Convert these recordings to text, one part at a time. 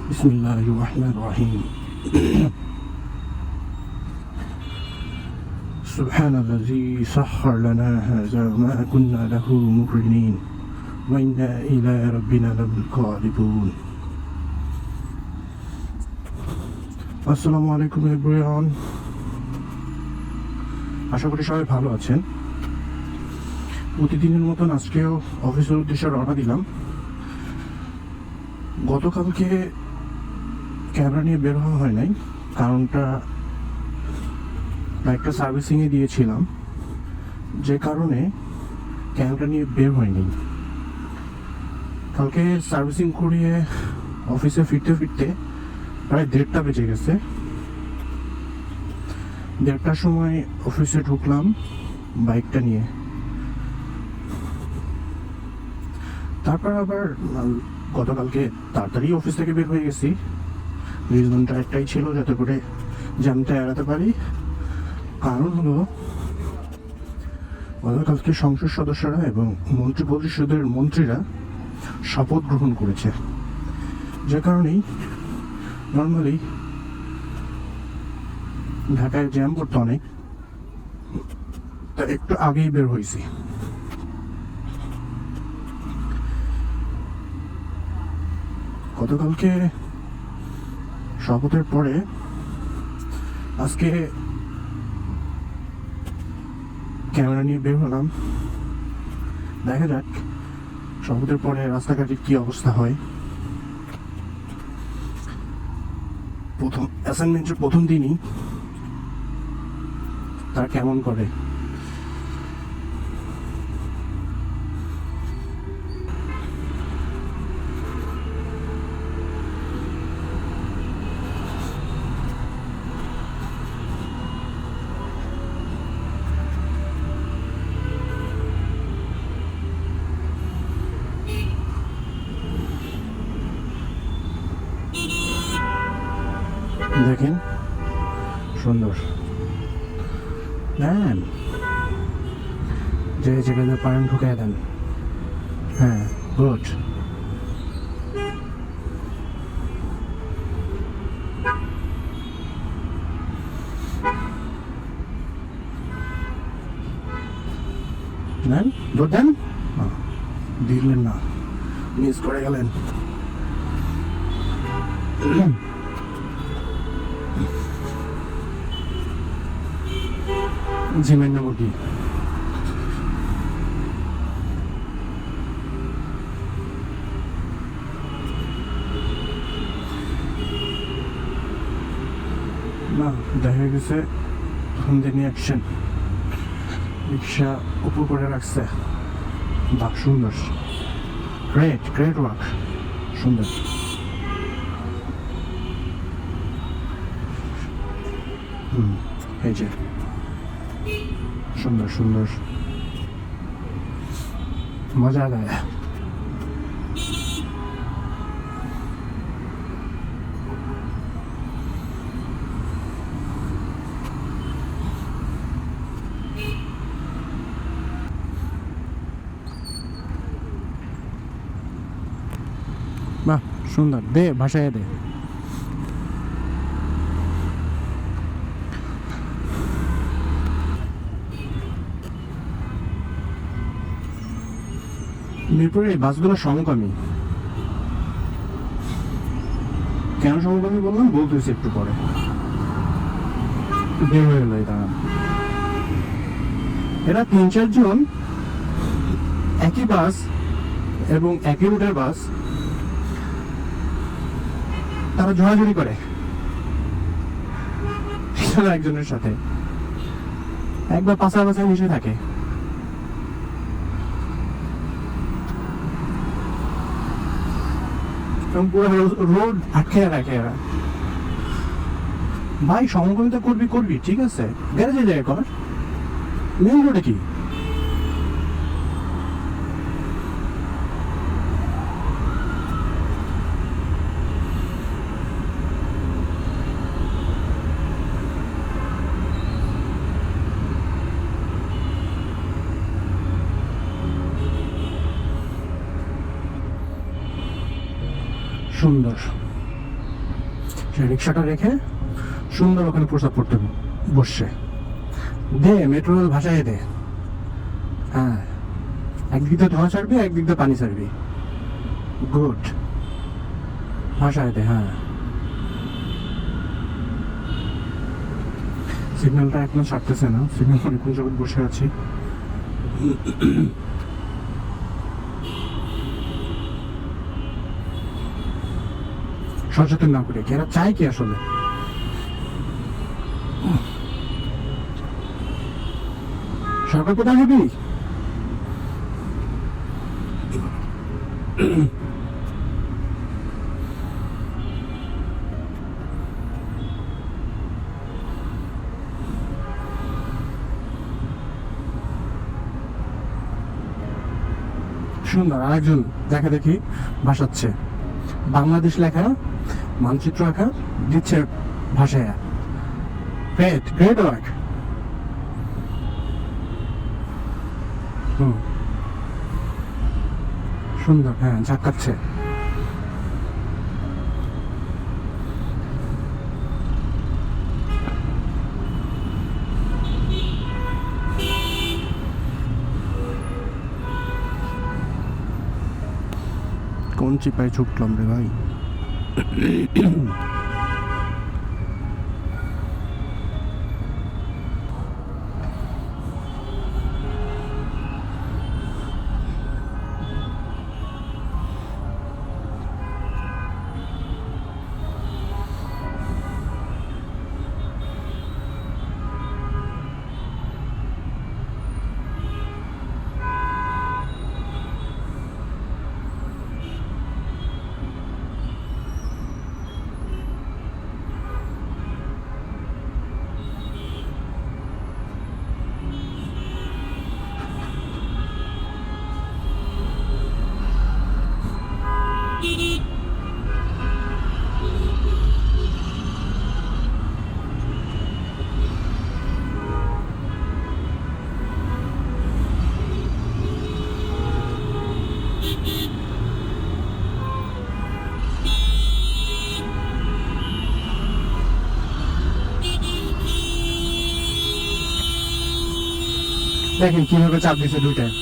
بسم الله الرحمن الرحيم سبحان الذي سخر لنا هذا وما كنا له مقرنين وإنا إلى ربنا لمنقلبون আসসালামু আলাইকুম এভরিওয়ান। আশা করি সবাই ভালো আছেন। প্রতিদিনের মতন আজকেও অফিসের উদ্দেশ্যে রওনা দিলাম। গতকালকে ক্যামেরা নিয়ে বের হওয়া হয় নাই, কারণটা বাইকটা সার্ভিসিংয়ে দিয়েছিলাম, যে কারণে ক্যামেরা নিয়ে বের হয়নি। কালকে সার্ভিসিং করিয়ে অফিসে ফিরতে ফিরতে প্রায় 1:30টা বেজে গেছে। 1:30টার সময় অফিসে ঢুকলাম বাইকটা নিয়ে। তারপর আবার গতকালকে তাড়াতাড়ি অফিস থেকে বের হয়ে গেছি। রিজনটা একটাই ছিল, যাতে করে জ্যামটা এড়াতে পারি। কারণ হলো গতকালকে সংসদ সদস্যরা এবং মন্ত্রী পরিষদের মন্ত্রীরা শপথ গ্রহণ করেছে, যে কারণেই নর্মালি ঢাকায় জ্যাম পড়তো অনেক, তা একটু আগেই বের হয়েছি। গতকালকে শপথের পরে আজকে ক্যামেরা নিয়ে বের হলাম। দেখা যাক শপথের পরে রাস্তাঘাটের কি অবস্থা হয়। প্রথম অ্যাসাইনমেন্টের প্রথম দিনই তারা কেমন করে। দেখেন সুন্দর, দেন যে জায়গায় পারেন ঢুকাই দেন। হ্যাঁ, গুড। দেন, দৌড় দেন। দিলেন না, মিস করে গেলেন। ঝিমেন্না মুরগি না, দেখা গেছে সন্ধ্যে অ্যাকশন রিক্সা উপর করে রাখছে। বাহ, সুন্দর, গ্রেট গ্রেট ওয়ার্ক, সুন্দর। এই যে সুন্দর সুন্দর, মজা দেয়। বাহ, সুন্দর, দে ভাষায় দে। মিরপুরের এই বাসগুলো সমকামী। কেন সমকামী বললাম বলতেছি একটু পরে। বের হয়ে গেল তারা, এরা 3-4 জন একই বাস এবং একই রুটের বাস, তারা জোড়াজুড়ি করে একজনের সাথে, একবার পাশাপাশি মিশে থাকে। পুরো রোড আটকে রাখে এরা। ভাই, সমকামিতা করবি করবি ঠিক আছে, গ্যারেজে যায় কর, মেন রোডে কি? সুন্দর। সে রিক্সাটা রেখে সুন্দর ওখানে প্রস্তাব করতে বসছে। দে মেট্রো রেল ভাষায় দে। হ্যাঁ, একদিক দিয়ে ধোঁয়া ছাড়বি, একদিক দিয়ে পানি ছাড়বি। গুড, ভাষায় দে। হ্যাঁ, সিগন্যালটা এখনো ছাড়তেছে না, সিগন্যাল অনেকক্ষণ যাবত বসে আছি। সচেতন না করে এরা চায় কি আসলে? সরকার কোথায় হবি? সুন্দর, আরেকজন দেখা দেখি ভাসাচ্ছে। বাংলাদেশ লেখা, মানচিত্র আঁকা, দিচ্ছে ভাষায়। Great, great work. সুন্দর, হ্যাঁ, ঝাঁকাচ্ছে। কোন চিপায় ছুটলাম রে ভাই? দেখেন কিভাবে চাপ দিছে দুইটায়।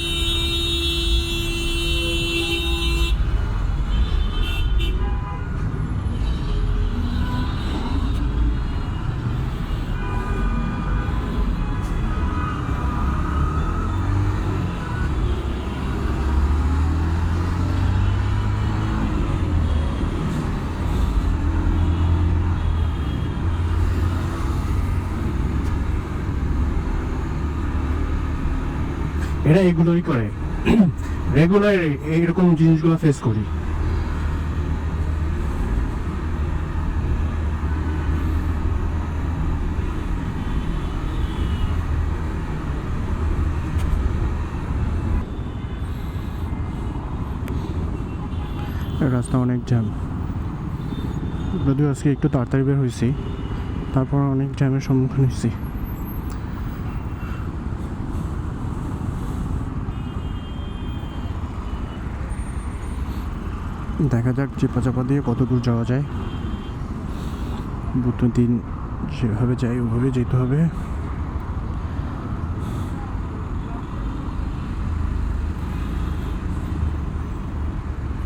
এরা এগুলোই করে, রেগুলার এইরকম জিনিসগুলো ফেস করি। রাস্তা অনেক জ্যাম, যদিও আজকে একটু তাড়াতাড়ি বের হয়েছি, তারপর অনেক জ্যামের সম্মুখীন হয়েছি। দেখা যাক চিপা চাপা দিয়ে কত দূর যাওয়া যায়। 2-3 যেভাবে যাই ওভাবে যেতে হবে।